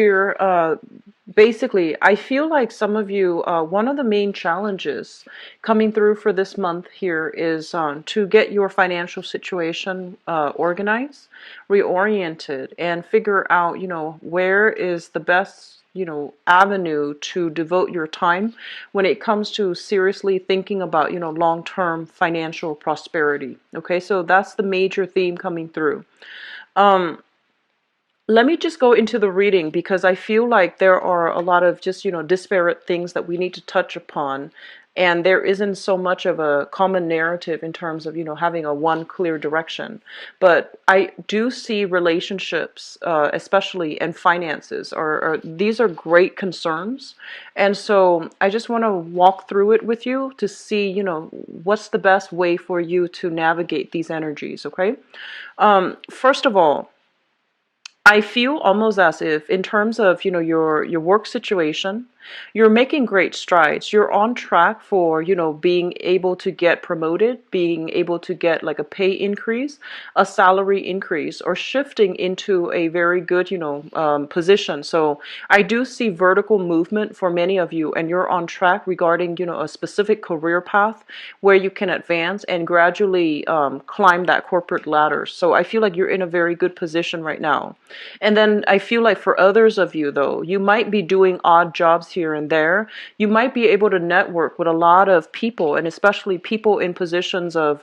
Here, basically, I feel like some of you, one of the main challenges coming through for this month here is to get your financial situation organized, reoriented, and figure out, where is the best, avenue to devote your time when it comes to seriously thinking about, long-term financial prosperity. Okay, so that's the major theme coming through. Um, Let me just go into the reading because I feel like there are a lot of just, disparate things that we need to touch upon. And there isn't so much of a common narrative in terms of, having a one clear direction. But I do see relationships, especially and finances, these are great concerns. And so I just want to walk through it with you to see, what's the best way for you to navigate these energies, okay? First of all, I feel almost as if, in terms of, your work situation, you're making great strides. You're on track for, being able to get promoted, being able to get like a pay increase, a salary increase, or shifting into a very good, position. So I do see vertical movement for many of you, and you're on track regarding, a specific career path where you can advance and gradually climb that corporate ladder. So I feel like you're in a very good position right now. And then I feel like for others of you, though, you might be doing odd jobs here and there. You might be able to network with a lot of people, and especially people in positions of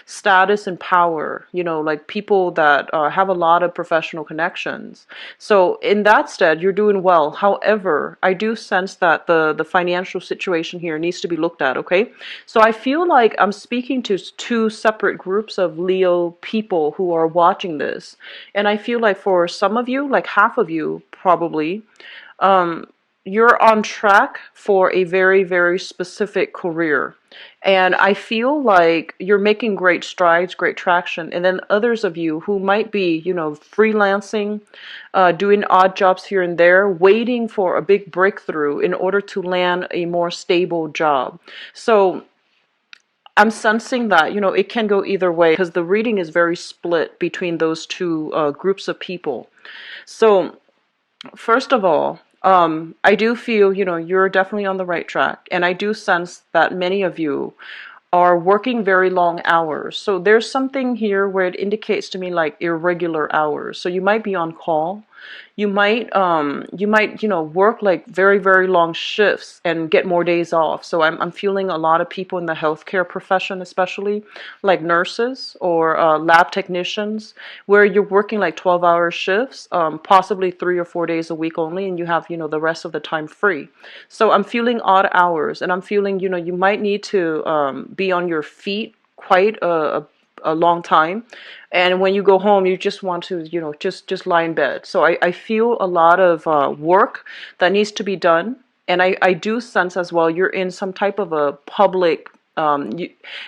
status and power, like people that have a lot of professional connections. So in that stead, you're doing well. However, I do sense that the financial situation here needs to be looked at, okay? So I feel like I'm speaking to two separate groups of Leo people who are watching this. And I feel like for some of you, like half of you probably, um, you're on track for a very, very specific career. And I feel like you're making great strides, great traction. And then others of you who might be, freelancing, doing odd jobs here and there, waiting for a big breakthrough in order to land a more stable job. So I'm sensing that, it can go either way because the reading is very split between those two groups of people. So, first of all, I do feel, you're definitely on the right track. And I do sense that many of you are working very long hours. So there's something here where it indicates to me like irregular hours. So you might be on call. You might, work like very, very long shifts and get more days off. So I'm feeling a lot of people in the healthcare profession, especially like nurses or lab technicians, where you're working like 12-hour shifts, possibly 3 or 4 days a week only, and you have, the rest of the time free. So I'm feeling odd hours, and I'm feeling, you might need to be on your feet quite a long time, and when you go home you just want to, just lie in bed. So I feel a lot of work that needs to be done, and I do sense as well you're in some type of a public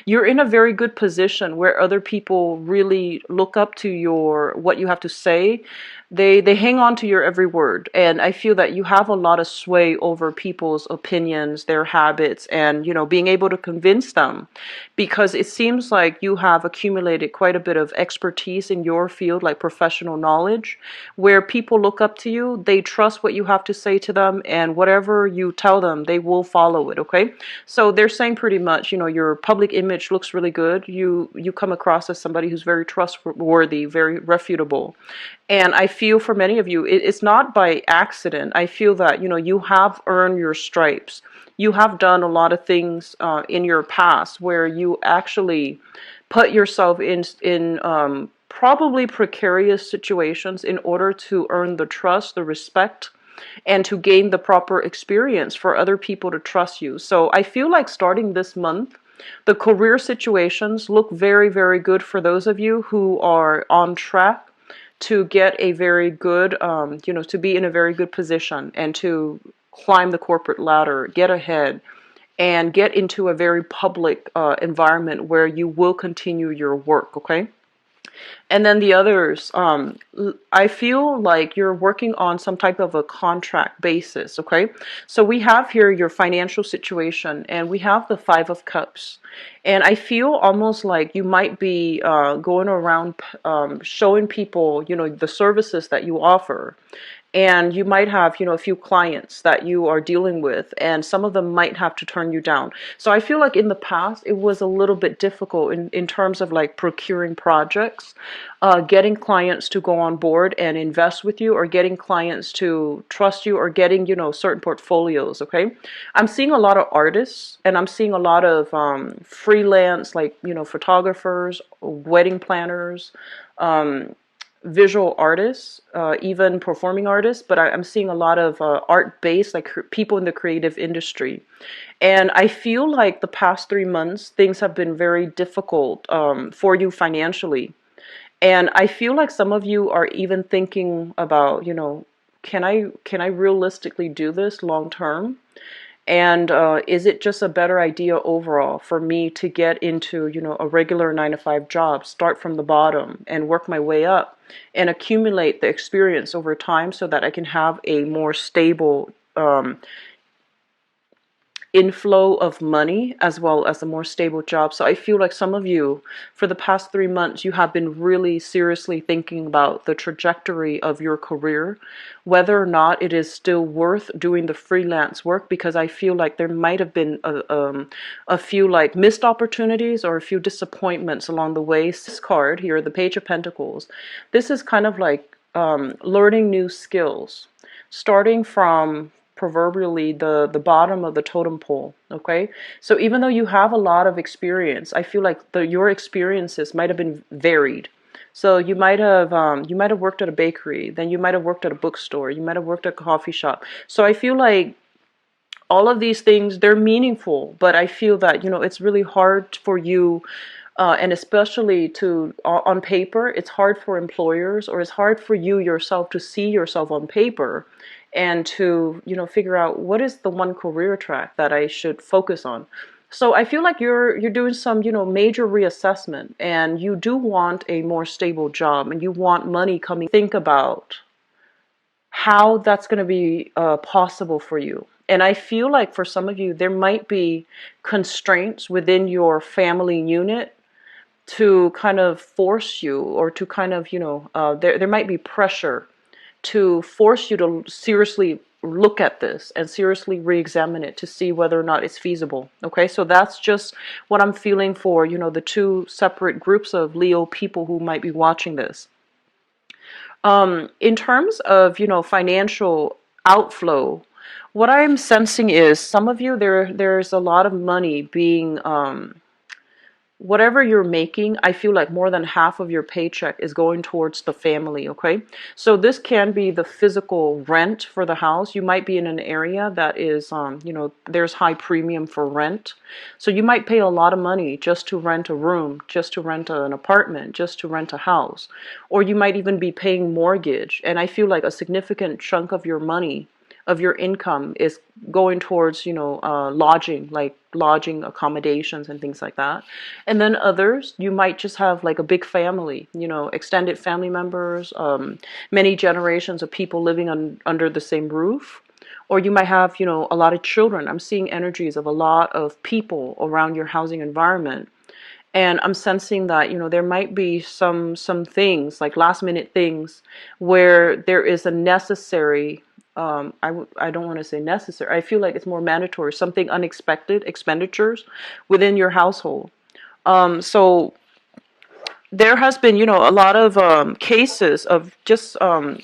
you're in a very good position where other people really look up to your what you have to say. They hang on to your every word, and I feel that you have a lot of sway over people's opinions, their habits, and being able to convince them, because it seems like you have accumulated quite a bit of expertise in your field, like professional knowledge, where people look up to you, they trust what you have to say to them, and whatever you tell them, they will follow it, okay? So they're saying pretty much, your public image looks really good. You come across as somebody who's very trustworthy, very reputable. And I feel for many of you, it's not by accident. I feel that, you have earned your stripes. You have done a lot of things in your past where you actually put yourself in probably precarious situations in order to earn the trust, the respect, and to gain the proper experience for other people to trust you. So I feel like starting this month, the career situations look very, very good for those of you who are on track to get a very good, to be in a very good position and to climb the corporate ladder, get ahead, and get into a very public environment where you will continue your work, okay? And then the others, I feel like you're working on some type of a contract basis, okay? So we have here your financial situation, and we have the Five of Cups. And I feel almost like you might be going around showing people, the services that you offer. and you might have, a few clients that you are dealing with, and some of them might have to turn you down. So I feel like in the past it was a little bit difficult in terms of like procuring projects, getting clients to go on board and invest with you, or getting clients to trust you, or getting, certain portfolios. Okay. I'm seeing a lot of artists, and I'm seeing a lot of freelance, like, photographers, wedding planners, visual artists, even performing artists, but I'm seeing a lot of art-based, like people in the creative industry. And I feel like the past 3 months, things have been very difficult for you financially. And I feel like some of you are even thinking about, can I realistically do this long term? And is it just a better idea overall for me to get into, a regular 9 to 5 job, start from the bottom and work my way up and accumulate the experience over time so that I can have a more stable inflow of money as well as a more stable job. So I feel like some of you, for the past 3 months, you have been really seriously thinking about the trajectory of your career, whether or not it is still worth doing the freelance work, because I feel like there might have been a few like missed opportunities or a few disappointments along the way. This card here, the Page of Pentacles, this is kind of like learning new skills, starting from proverbially the bottom of the totem pole. Okay, so even though you have a lot of experience, I feel like your experiences might have been varied. So you might have worked at a bakery, then you might have worked at a bookstore, you might have worked at a coffee shop. So I feel like all of these things, they're meaningful, but I feel that, it's really hard for you, and especially on paper, it's hard for employers, or it's hard for you yourself to see yourself on paper and to, figure out what is the one career track that I should focus on. So I feel like you're doing some, major reassessment, and you do want a more stable job, and you want money coming. Think about how that's going to be possible for you. And I feel like for some of you, there might be constraints within your family unit to kind of force you, or to kind of, there might be pressure to force you to seriously look at this and seriously re-examine it to see whether or not it's feasible. Okay, so that's just what I'm feeling for, the two separate groups of Leo people who might be watching this. In terms of, financial outflow, what I'm sensing is some of you, there's a lot of money being, whatever you're making, I feel like more than half of your paycheck is going towards the family. Okay, so this can be the physical rent for the house. You might be in an area that is, there's high premium for rent. So you might pay a lot of money just to rent a room, just to rent an apartment, just to rent a house. Or you might even be paying mortgage. And I feel like a significant chunk of your money, of your income, is going towards, lodging, like lodging accommodations and things like that. And then others, you might just have like a big family, extended family members, many generations of people living under the same roof. Or you might have, a lot of children. I'm seeing energies of a lot of people around your housing environment. And I'm sensing that, there might be some things, like last minute things, where there is a necessary, I don't want to say necessary, I feel like it's more mandatory, something unexpected expenditures within your household. So there has been, a lot of cases of just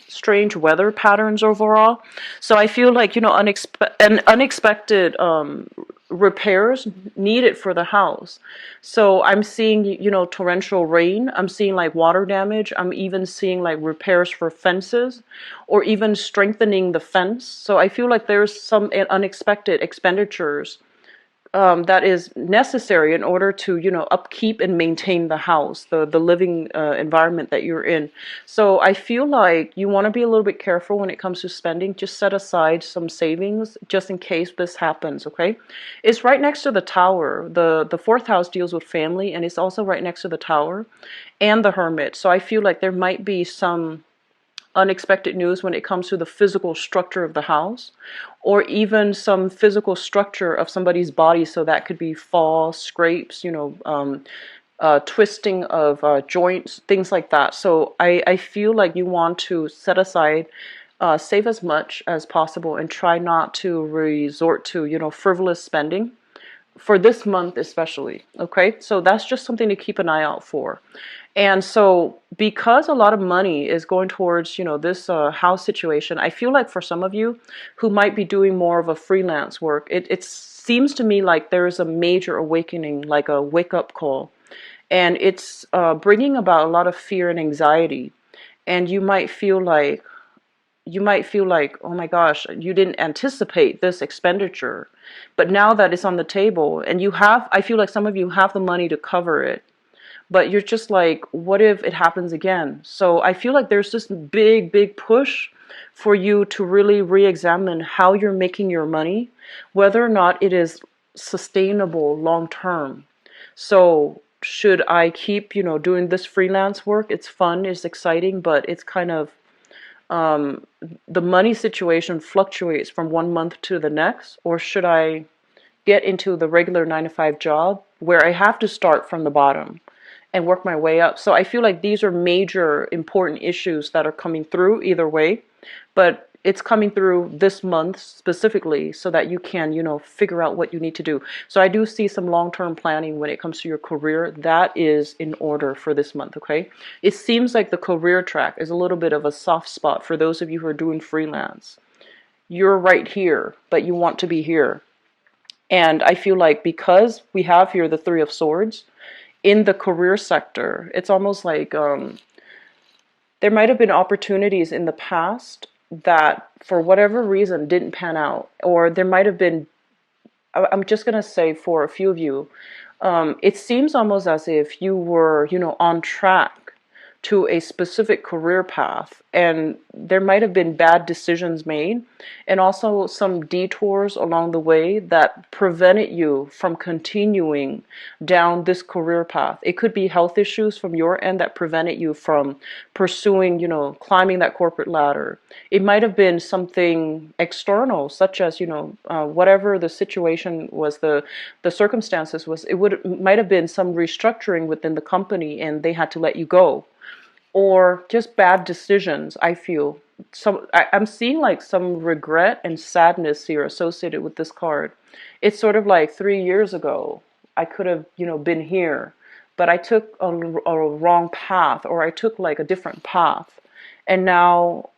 strange weather patterns overall. So I feel like, unexpected repairs needed for the house. So I'm seeing, torrential rain. I'm seeing like water damage. I'm even seeing like repairs for fences, or even strengthening the fence. So I feel like there's some unexpected expenditures that is necessary in order to, upkeep and maintain the house, the living environment that you're in. So I feel like you want to be a little bit careful when it comes to spending. Just set aside some savings just in case this happens. Okay, it's right next to the Tower. The fourth house deals with family, and it's also right next to the Tower and the Hermit. So I feel like there might be some unexpected news when it comes to the physical structure of the house, or even some physical structure of somebody's body. So that could be fall, scrapes, twisting of joints, things like that. So I feel like you want to set aside save as much as possible and try not to resort to, frivolous spending for this month especially. Okay, so that's just something to keep an eye out for. And so because a lot of money is going towards, this house situation, I feel like for some of you who might be doing more of a freelance work, it seems to me like there's a major awakening, like a wake up call. And it's bringing about a lot of fear and anxiety. And you might feel like, oh my gosh, you didn't anticipate this expenditure. But now that it's on the table and I feel like some of you have the money to cover it, but you're just like, what if it happens again? So I feel like there's this big, big push for you to really re-examine how you're making your money, whether or not it is sustainable long term. So should I keep, doing this freelance work? It's fun, it's exciting, but it's kind of um, the money situation fluctuates from one month to the next, or should I get into the regular 9 to 5 job where I have to start from the bottom and work my way up? So I feel like these are major important issues that are coming through either way, but it's coming through this month specifically so that you can, figure out what you need to do. So I do see some long-term planning when it comes to your career. That is in order for this month, okay? It seems like the career track is a little bit of a soft spot for those of you who are doing freelance. You're right here, but you want to be here. And I feel like because we have here the Three of Swords in the career sector, it's almost like there might have been opportunities in the past that for whatever reason didn't pan out, or there might have been, I'm just going to say for a few of you, it seems almost as if you were, on track to a specific career path, and there might have been bad decisions made and also some detours along the way that prevented you from continuing down this career path. It could be health issues from your end that prevented you from pursuing, climbing that corporate ladder. It might have been something external, such as, whatever the situation was, the circumstances was, might have been some restructuring within the company and they had to let you go, or just bad decisions. I feel I'm seeing like some regret and sadness here associated with this card. It's sort of like 3 years ago I could have, been here, but I took a wrong path, or I took like a different path, and now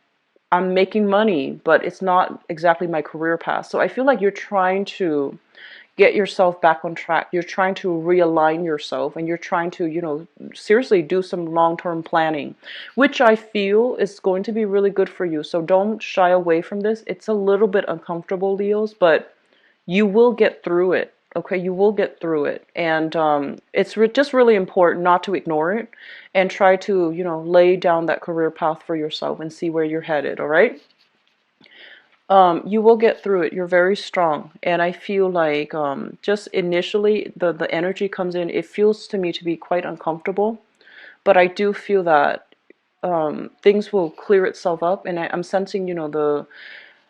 I'm making money, but it's not exactly my career path. So I feel like you're trying to get yourself back on track. You're trying to realign yourself, and you're trying to, seriously do some long-term planning, which I feel is going to be really good for you. So don't shy away from this. It's a little bit uncomfortable, Leos, but you will get through it. Okay, you will get through it. And it's just really important not to ignore it and try to, lay down that career path for yourself and see where you're headed, all right? You will get through it. You're very strong. And I feel like just initially the energy comes in. It feels to me to be quite uncomfortable. But I do feel that things will clear itself up. And I'm sensing,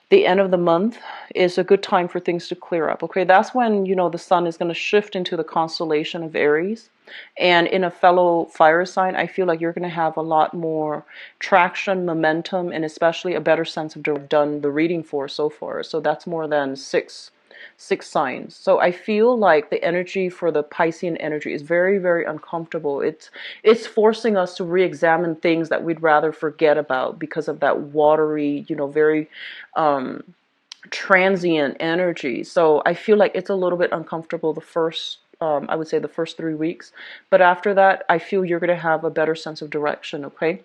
the end of the month is a good time for things to clear up. Okay, that's when, the sun is going to shift into the constellation of Aries. And in a fellow fire sign, I feel like you're going to have a lot more traction, momentum, and especially a better sense of done the reading for so far. So that's more than six signs. So I feel like the energy for the Piscean energy is very, very uncomfortable. It's forcing us to re-examine things that we'd rather forget about because of that watery, very transient energy. So I feel like it's a little bit uncomfortable the first, I would say the first 3 weeks. But after that, I feel you're going to have a better sense of direction, okay?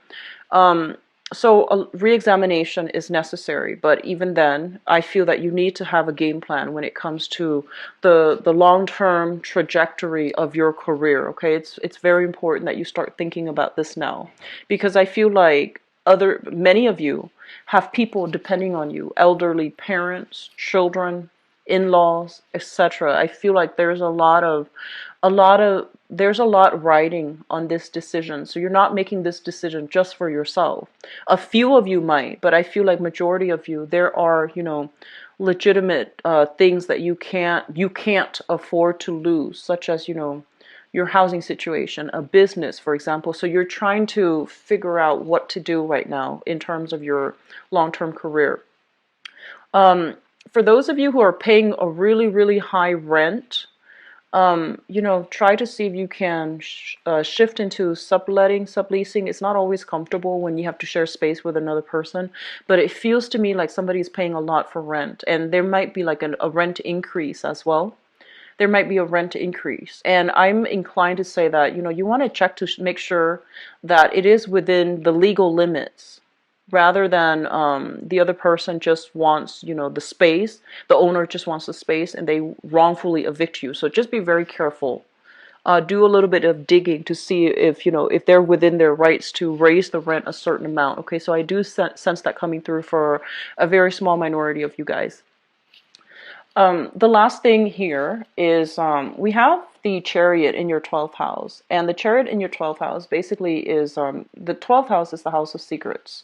So a re-examination is necessary, but even then, I feel that you need to have a game plan when it comes to the long-term trajectory of your career, okay? It's very important that you start thinking about this now, because I feel like many of you have people depending on you, elderly parents, children, in-laws, etc. I feel like there's a lot riding on this decision. So you're not making this decision just for yourself. A few of you might, but I feel like majority of you, there are, legitimate things that you can't afford to lose, such as, your housing situation, a business, for example. So you're trying to figure out what to do right now in terms of your long-term career. For those of you who are paying a really, really high rent, try to see if you can shift into subletting, subleasing. It's not always comfortable when you have to share space with another person, but it feels to me like somebody's paying a lot for rent, and there might be like a rent increase as well. There might be a rent increase, and I'm inclined to say that you want to check to make sure that it is within the legal limits, rather than the other person just wants the space, the owner just wants the space and they wrongfully evict you. So just be very careful. Do a little bit of digging to see if they're within their rights to raise the rent a certain amount. Okay, so I do sense that coming through for a very small minority of you guys. The last thing here is we have the chariot in your 12th house. And the chariot in your 12th house basically is the 12th house is the house of secrets.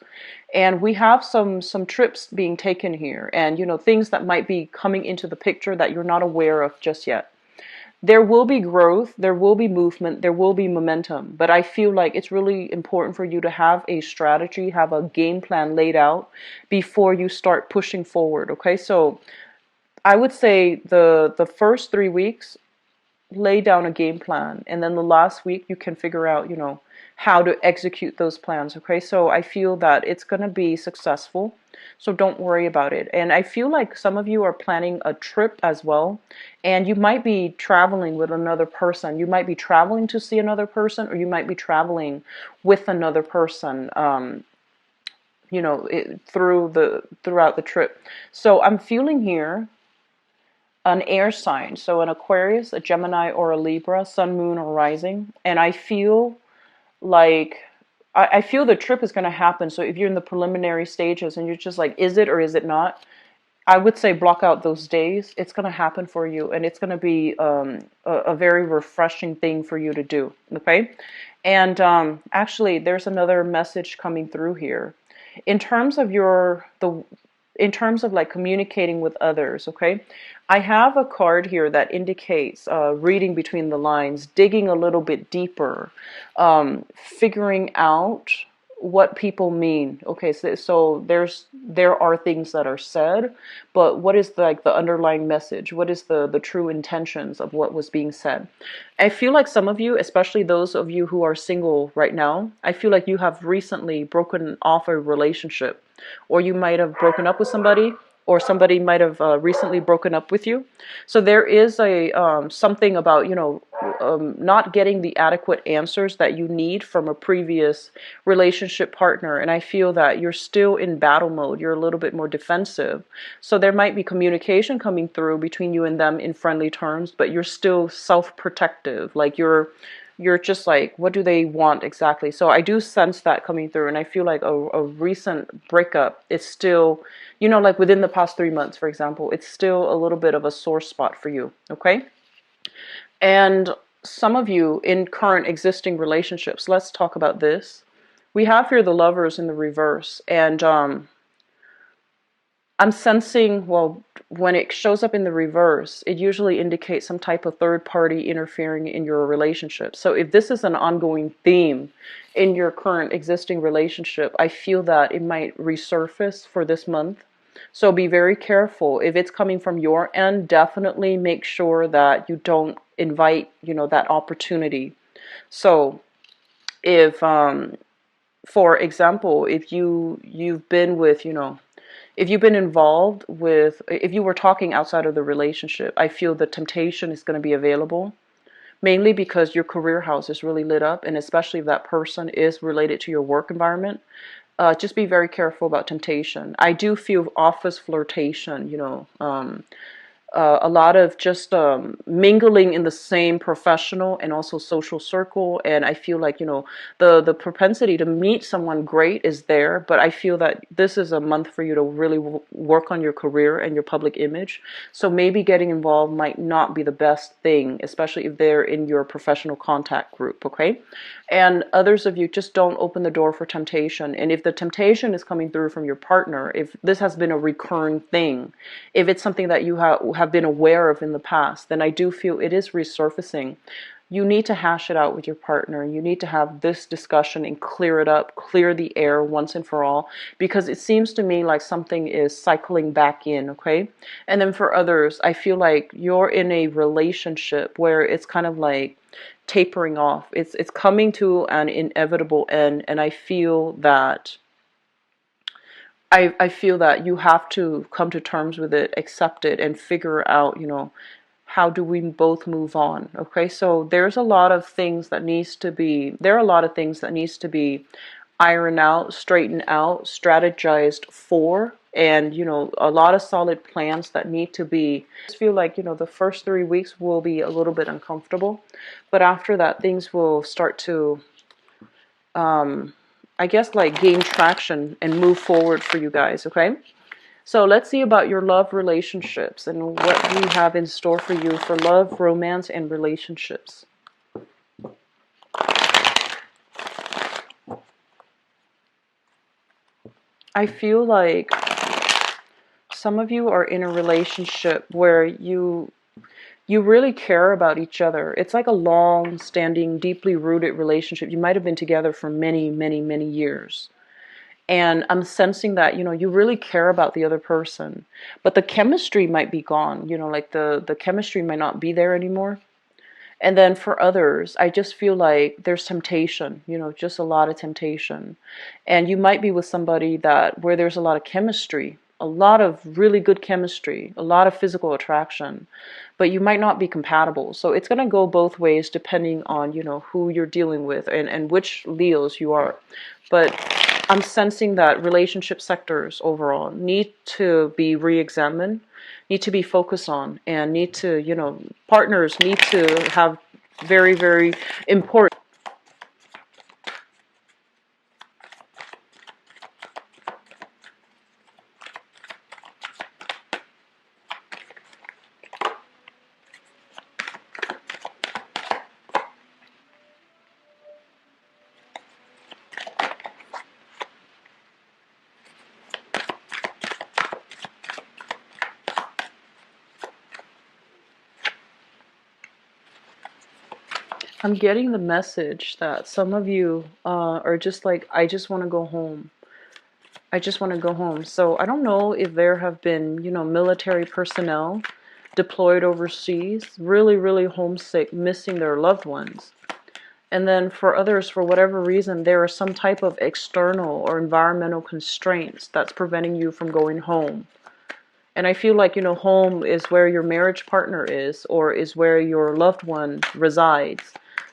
And we have some trips being taken here, and things that might be coming into the picture that you're not aware of just yet. There will be growth, there will be movement, there will be momentum, but I feel like it's really important for you to have a strategy, have a game plan laid out before you start pushing forward. Okay, so I would say the first 3 weeks, lay down a game plan, and then the last week you can figure out how to execute those plans. Okay, so I feel that it's going to be successful, so don't worry about it. And I feel like some of you are planning a trip as well, and you might be traveling with another person. You might be traveling to see another person, or you might be traveling with another person throughout the trip. So I'm feeling here an air sign, so an Aquarius, a Gemini, or a Libra, sun, moon, or rising. And I feel like I feel the trip is going to happen. So if you're in the preliminary stages and you're just like, is it or is it not? I would say block out those days. It's going to happen for you, and it's going to be a very refreshing thing for you to do. Okay, and actually, there's another message coming through here, in terms of in terms of like communicating with others. Okay, I have a card here that indicates reading between the lines, digging a little bit deeper, figuring out what people mean. Okay, so there are things that are said, but what is the underlying message? What is the true intentions of what was being said? I feel like some of you, especially those of you who are single right now, I feel like you have recently broken off a relationship, or you might have broken up with somebody, or somebody might have recently broken up with you. So there is a something about not getting the adequate answers that you need from a previous relationship partner, and I feel that you're still in battle mode. You're a little bit more defensive. So there might be communication coming through between you and them in friendly terms, but you're still self-protective. Like you're just like, what do they want exactly? So I do sense that coming through, and I feel like a recent breakup is still, like within the past 3 months, for example, it's still a little bit of a sore spot for you, okay? And some of you in current existing relationships, let's talk about this. We have here the Lovers in the reverse, and I'm sensing, well, when it shows up in the reverse, it usually indicates some type of third party interfering in your relationship. So if this is an ongoing theme in your current existing relationship, I feel that it might resurface for this month. So be very careful. If it's coming from your end, definitely make sure that you don't invite, that opportunity. So if, for example, if you've been with, if you've been involved with, if you were talking outside of the relationship, I feel the temptation is going to be available, mainly because your career house is really lit up, and especially if that person is related to your work environment. Just be very careful about temptation. I do feel office flirtation, a lot of just mingling in the same professional and also social circle. And I feel like, the propensity to meet someone great is there, but I feel that this is a month for you to really work on your career and your public image. So maybe getting involved might not be the best thing, especially if they're in your professional contact group, okay? And others of you, just don't open the door for temptation. And if the temptation is coming through from your partner, if this has been a recurring thing, if it's something that you have been aware of in the past, then I do feel it is resurfacing. you need to hash it out with your partner. You need to have this discussion and clear it up, clear the air once and for all, because it seems to me like something is cycling back in, okay? And then for others, I feel like you're in a relationship where it's kind of like tapering off. It's coming to an inevitable end, and I feel that you have to come to terms with it, accept it, and figure out, how do we both move on? Okay, so there are a lot of things that needs to be ironed out, straightened out, strategized for, and a lot of solid plans that need to be. I just feel like the first 3 weeks will be a little bit uncomfortable, but after that things will start to I guess like gain traction and move forward for you guys, okay? So let's see about your love relationships and what we have in store for you for love, romance, and relationships. I feel like some of you are in a relationship where you really care about each other. It's like a long-standing, deeply rooted relationship. You might have been together for many, many, many years. And I'm sensing that, you really care about the other person. But the chemistry might be gone, like the chemistry might not be there anymore. And then for others, I just feel like there's temptation, just a lot of temptation. And you might be with somebody where there's a lot of chemistry, a lot of really good chemistry, a lot of physical attraction, but you might not be compatible. So it's going to go both ways depending on, who you're dealing with and which Leos you are. But I'm sensing that relationship sectors overall need to be re-examined, need to be focused on, and need to, partners need to have very, very important. I'm getting the message that some of you are just like, I just want to go home. I just want to go home. So I don't know if there have been, military personnel deployed overseas, really, really homesick, missing their loved ones. And then for others, for whatever reason, there are some type of external or environmental constraints that's preventing you from going home. And I feel like, home is where your marriage partner is, or is where your loved one resides.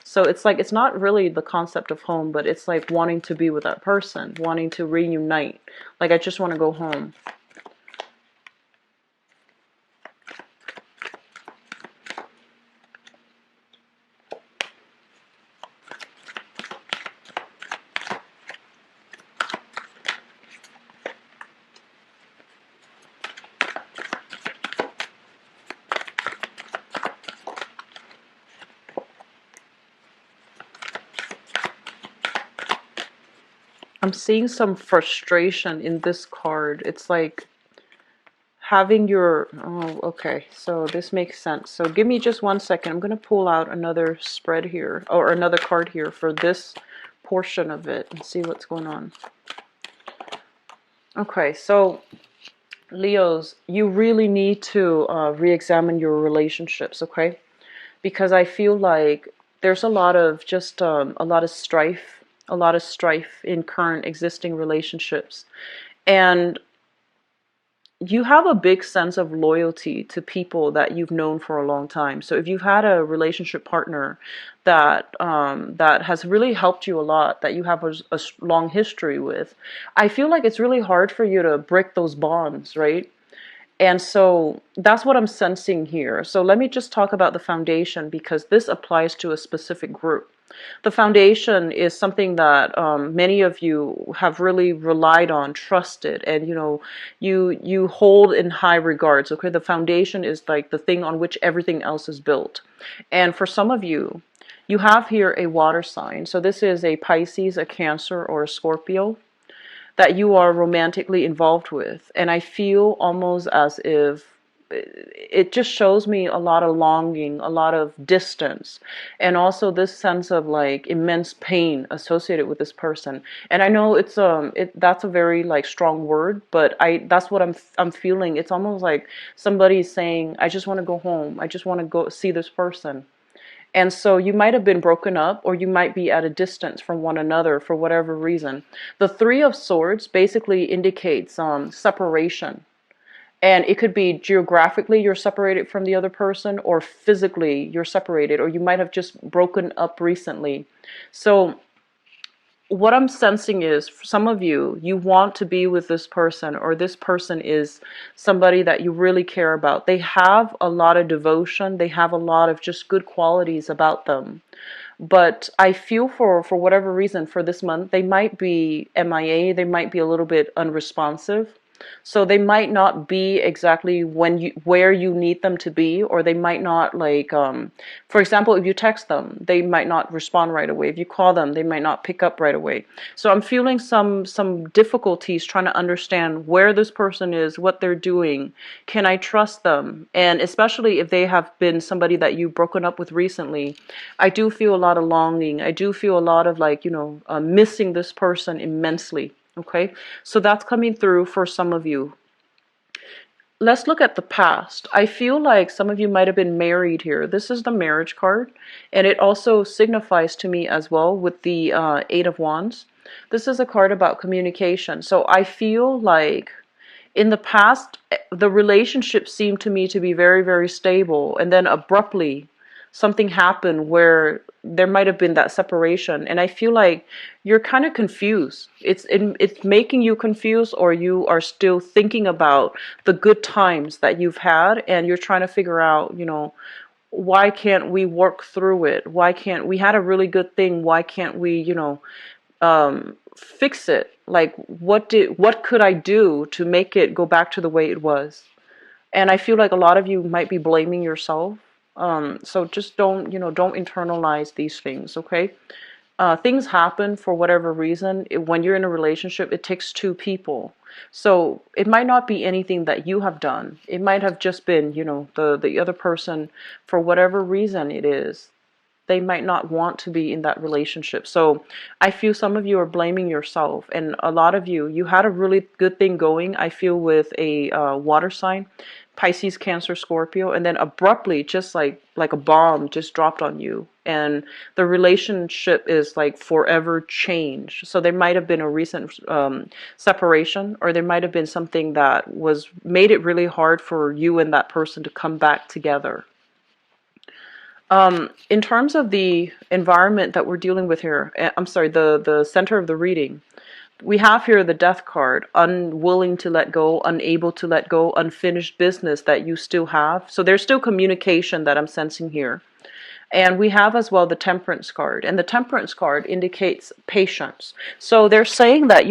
So it's like, it's not really the concept of home, but it's like wanting to be with that person, wanting to reunite. Like, I just want to go home. I'm seeing some frustration in this card. It's like having oh, okay, so this makes sense. So give me just 1 second. I'm going to pull out another spread here, or another card here for this portion of it and see what's going on. Okay, so Leos, you really need to re-examine your relationships, okay? Because I feel like there's a lot of a lot of strife in current existing relationships. And you have a big sense of loyalty to people that you've known for a long time. So if you've had a relationship partner that has really helped you a lot, that you have a long history with, I feel like it's really hard for you to break those bonds, right? And so that's what I'm sensing here. So let me just talk about the foundation, because this applies to a specific group. The foundation is something that many of you have really relied on, trusted, and you hold in high regards. Okay, the foundation is like the thing on which everything else is built. And for some of you, you have here a water sign. So this is a Pisces, a Cancer, or a Scorpio that you are romantically involved with. And I feel almost as if it just shows me a lot of longing, a lot of distance, and also this sense of like immense pain associated with this person. And I know that's a very like strong word, but I that's what I'm feeling. It's almost like somebody's saying, I just want to go home. I just want to go see this person. And so you might have been broken up, or you might be at a distance from one another for whatever reason. The Three of Swords basically indicates separation. And it could be geographically you're separated from the other person, or physically you're separated, or you might have just broken up recently. So what I'm sensing is, for some of you, you want to be with this person, or this person is somebody that you really care about. They have a lot of devotion. They have a lot of just good qualities about them. But I feel for whatever reason for this month, they might be MIA. They might be a little bit unresponsive. So they might not be exactly where you need them to be, or they might not like, for example, if you text them, they might not respond right away. If you call them, they might not pick up right away. So I'm feeling some difficulties trying to understand where this person is, what they're doing. Can I trust them? And especially if they have been somebody that you've broken up with recently, I do feel a lot of longing. I do feel a lot of like, missing this person immensely. Okay, so that's coming through for some of you. Let's look at the past. I feel like some of you might have been married here. This is the marriage card, and it also signifies to me as well with the Eight of Wands. This is a card about communication. So I feel like in the past, the relationship seemed to me to be very, very stable, and then abruptly something happened where there might have been that separation, and I feel like you're kind of confused. It's making you confused, or you are still thinking about the good times that you've had, and you're trying to figure out, why can't we work through it? Why can't we had a really good thing? Why can't we, fix it? Like, what could I do to make it go back to the way it was? And I feel like a lot of you might be blaming yourself. So just don't internalize these things, okay? Things happen for whatever reason. When you're in a relationship, it takes two people. So it might not be anything that you have done. It might have just been, the other person, for whatever reason it is, they might not want to be in that relationship. So I feel some of you are blaming yourself, and a lot of you had a really good thing going, I feel, with a water sign, Pisces, Cancer, Scorpio, and then abruptly, just like a bomb just dropped on you, and the relationship is like forever changed. So there might have been a recent separation, or there might have been something that was made it really hard for you and that person to come back together. In terms of the environment that we're dealing with here, I'm sorry, the center of the reading, we have here the Death card, unwilling to let go, unable to let go, unfinished business that you still have. So there's still communication that I'm sensing here. And we have as well the Temperance card. And the Temperance card indicates patience. So they're saying that,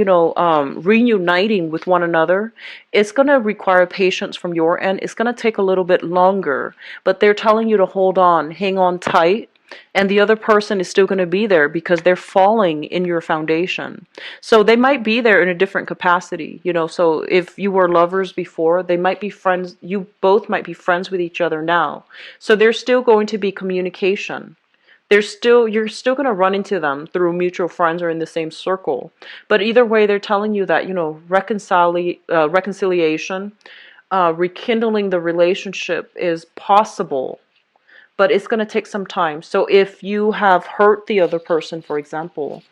reuniting with one another, it's going to require patience from your end. It's going to take a little bit longer. But they're telling you to hold on, hang on tight. And the other person is still going to be there because they're falling in your foundation. So they might be there in a different capacity, so if you were lovers before, they might be friends. You both might be friends with each other now. So there's still going to be communication. You're still going to run into them through mutual friends or in the same circle. But either way, they're telling you that, reconciliation, rekindling the relationship is possible, but it's going to take some time. So if you have hurt the other person, for example,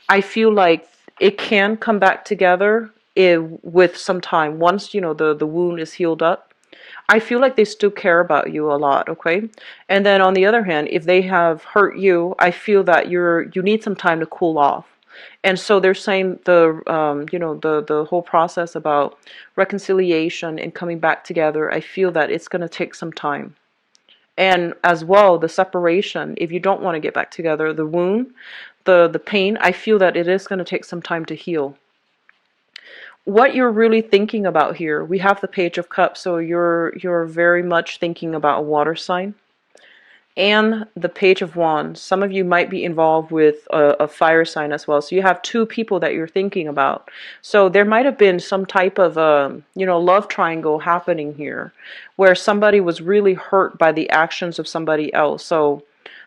I feel like it can come back together with some time. Once, the wound is healed up, I feel like they still care about you a lot, okay? And then on the other hand, if they have hurt you, I feel that you need some time to cool off. And so they're saying the whole process about reconciliation and coming back together, I feel that it's going to take some time. And as well, the separation, if you don't want to get back together, the wound, the pain, I feel that it is going to take some time to heal. What you're really thinking about here, we have the Page of Cups, so you're very much thinking about a water sign. and the Page of Wands. Some of you might be involved with a fire sign as well. So you have two people that you're thinking about. So there might have been some type of love triangle happening here, where somebody was really hurt by the actions of somebody else. So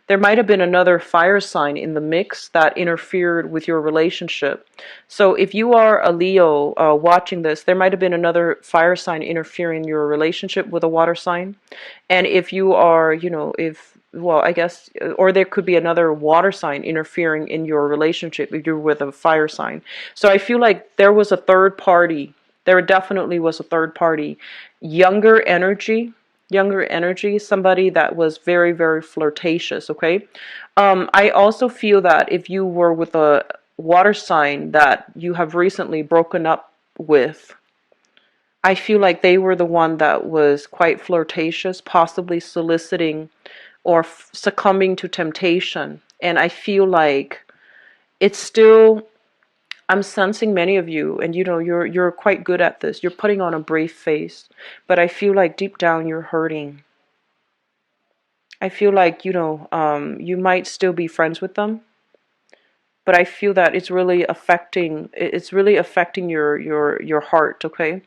there might have been another fire sign in the mix that interfered with your relationship. So if you are a Leo watching this, there might have been another fire sign interfering in your relationship with a water sign. And if you are, I guess, or there could be another water sign interfering in your relationship if you're with a fire sign. So I feel like there was a third party. There definitely was a third party. Younger energy, somebody that was very, very flirtatious, okay? I also feel that if you were with a water sign that you have recently broken up with, I feel like they were the one that was quite flirtatious, possibly soliciting or succumbing to temptation. And I feel like it's still, I'm sensing many of you, and you're quite good at this. You're putting on a brave face, but I feel like deep down you're hurting. I feel like, you might still be friends with them, but I feel that it's really affecting your heart, okay?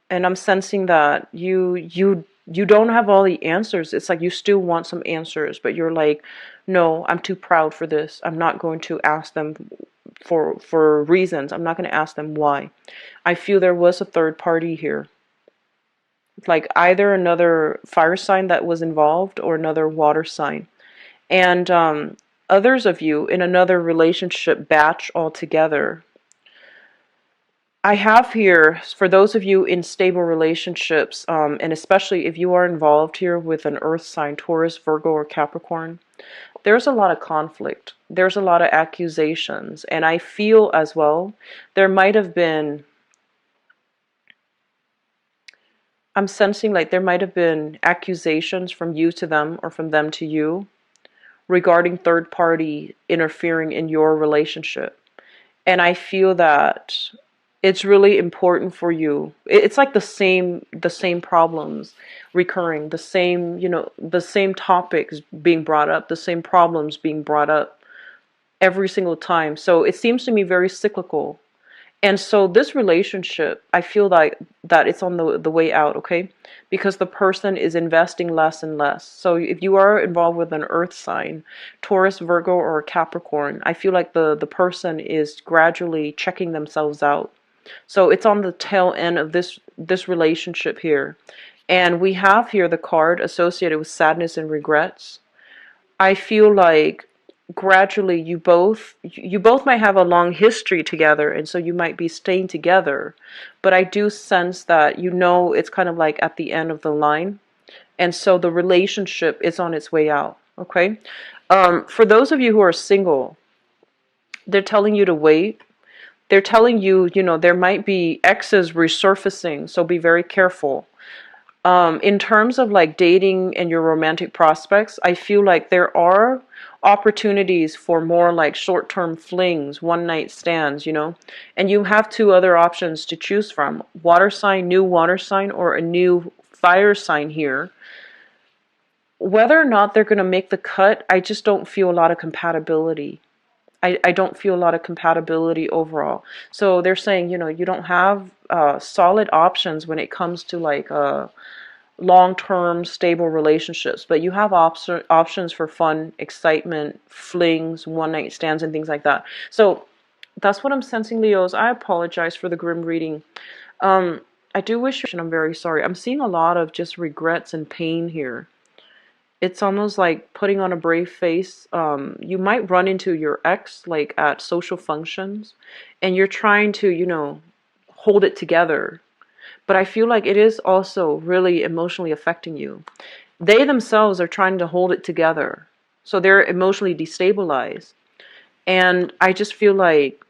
And I'm sensing that you don't have all the answers. It's like you still want some answers, but you're like, no, I'm too proud for this. I'm not going to ask them for reasons. I'm not going to ask them why. I feel there was a third party here. Like either another fire sign that was involved or another water sign. And others of you in another relationship batch altogether. I have here, for those of you in stable relationships, and especially if you are involved here with an earth sign, Taurus, Virgo, or Capricorn, there's a lot of conflict. There's a lot of accusations. And I feel as well, there might have been, I'm sensing like there might have been accusations from you to them or from them to you regarding third party interfering in your relationship. And I feel that it's really important for you. It's like the same problems recurring, the same topics being brought up, the same problems being brought up every single time. So it seems to me very cyclical. And so this relationship, I feel like that it's on the way out, okay? Because the person is investing less and less. So if you are involved with an earth sign, Taurus, Virgo, or Capricorn, I feel like the person is gradually checking themselves out. So it's on the tail end of this relationship here. And we have here the card associated with sadness and regrets. I feel like gradually you both might have a long history together, and so you might be staying together, but I do sense that it's kind of like at the end of the line, and so the relationship is on its way out, okay? For those of you who are single, they're telling you to wait. They're telling you, there might be exes resurfacing, so be very careful. In terms of like dating and your romantic prospects, I feel like there are opportunities for more like short-term flings, one-night stands, and you have two other options to choose from: water sign, new water sign, or a new fire sign here. Whether or not they're going to make the cut, I just don't feel a lot of compatibility. I don't feel a lot of compatibility overall. So they're saying, you don't have solid options when it comes to like long-term stable relationships, but you have options for fun, excitement, flings, one-night stands, and things like that. So that's what I'm sensing, Leos. I apologize for the grim reading. I do wish, and I'm very sorry. I'm seeing a lot of just regrets and pain here. It's almost like putting on a brave face. You might run into your ex like at social functions, and you're trying to, hold it together. But I feel like it is also really emotionally affecting you. They themselves are trying to hold it together, so they're emotionally destabilized. And I just feel like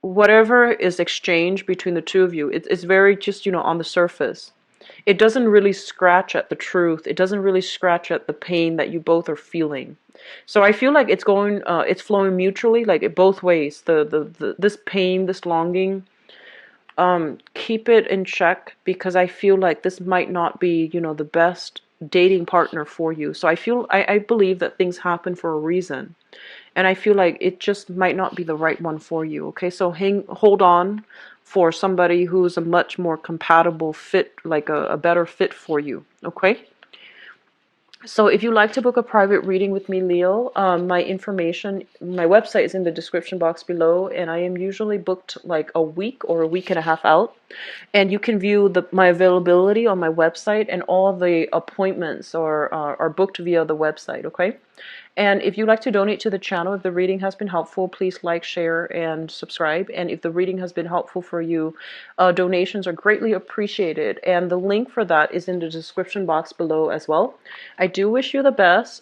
whatever is exchanged between the two of you, it's very just, on the surface. It doesn't really scratch at the truth. It doesn't really scratch at the pain that you both are feeling. So I feel like it's flowing mutually, like it both ways. This pain, this longing, keep it in check, because I feel like this might not be, the best dating partner for you. So I believe that things happen for a reason. And I feel like it just might not be the right one for you. Okay, so hold on for somebody who's a much more compatible fit, like a better fit for you. Okay. So if you'd like to book a private reading with me, Leo, my website is in the description box below, and I am usually booked like a week or a week and a half out. And you can view my availability on my website, and all of the appointments are booked via the website, okay? And if you'd like to donate to the channel, if the reading has been helpful, please like, share, and subscribe. And if the reading has been helpful for you, donations are greatly appreciated. And the link for that is in the description box below as well. I do wish you the best.